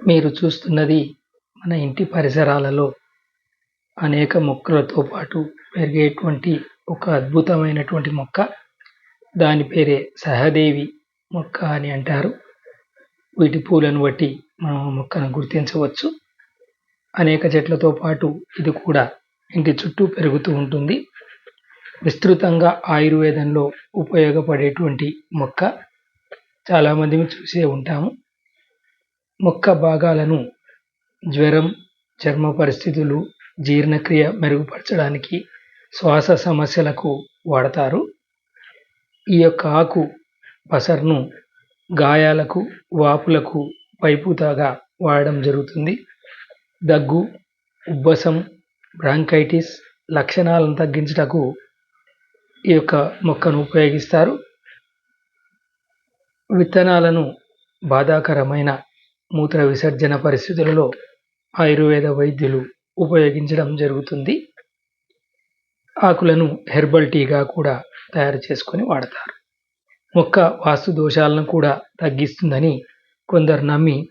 మీరు చూస్తున్నది మన ఇంటి పరిసరాలలో అనేక మొక్కలతో పాటు పెరిగేటువంటి ఒక అద్భుతమైనటువంటి మొక్క. దాని పేరే సహదేవి మొక్క అని అంటారు. వీటి పూలను బట్టి మనం మొక్కను గుర్తించవచ్చు. అనేక చెట్లతో పాటు ఇది కూడా ఇంటి చుట్టూ పెరుగుతూ ఉంటుంది. విస్తృతంగా ఆయుర్వేదంలో ఉపయోగపడేటువంటి మొక్క. చాలామంది చూసే ఉంటాము. మొక్క భాగాలను జ్వరం, చర్మ పరిస్థితులు, జీర్ణక్రియ మెరుగుపరచడానికి, శ్వాస సమస్యలకు వాడతారు. ఈ యొక్క ఆకు పసరును గాయాలకు, వాపులకు పైపూతగా వాడడం జరుగుతుంది. దగ్గు, ఉబ్బసం, బ్రాంకైటిస్ లక్షణాలను తగ్గించుటకు ఈ యొక్క మొక్కను ఉపయోగిస్తారు. విత్తనాలను బాధాకరమైన మూత్ర విసర్జన పరిస్థితులలో ఆయుర్వేద వైద్యులు ఉపయోగించడం జరుగుతుంది. ఆకులను హెర్బల్ టీగా కూడా తయారు చేసుకొని వాడతారు. మొక్క వాస్తు దోషాలను కూడా తగ్గిస్తుందని కొందరు నమ్మి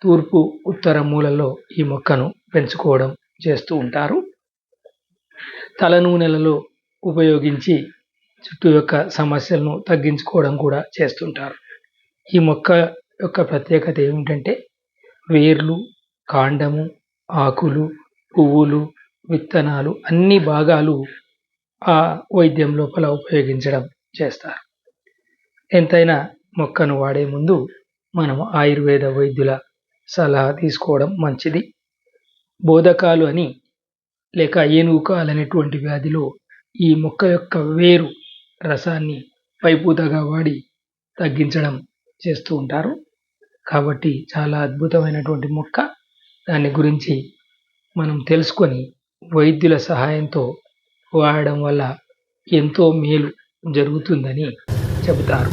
తూర్పు, ఉత్తర మూలలో ఈ మొక్కను పెంచుకోవడం చేస్తూ ఉంటారు. తలనూనెలలో ఉపయోగించి చుట్టూ యొక్క సమస్యలను తగ్గించుకోవడం కూడా చేస్తుంటారు. ఈ మొక్క యొక్క ప్రత్యేకత ఏమిటంటే వేర్లు, కాండము, ఆకులు, పువ్వులు, విత్తనాలు అన్ని భాగాలు ఆ వైద్యం లోపల ఉపయోగించడం చేస్తారు. ఎంతైనా మొక్కను వాడే ముందు మనం ఆయుర్వేద వైద్యుల సలహా తీసుకోవడం మంచిది. బోధకాలు అని లేక ఏనుగుకాలు అనేటువంటి వ్యాధిలో ఈ మొక్క యొక్క వేరు రసాన్ని పైపూతగా వాడి తగ్గించడం చేస్తూ ఉంటారు. కాబట్టి చాలా అద్భుతమైనటువంటి మొక్క. దాని గురించి మనం తెలుసుకొని వైద్యుల సహాయంతో వాడడం వల్ల ఎంతో మేలు జరుగుతుందని చెబుతారు.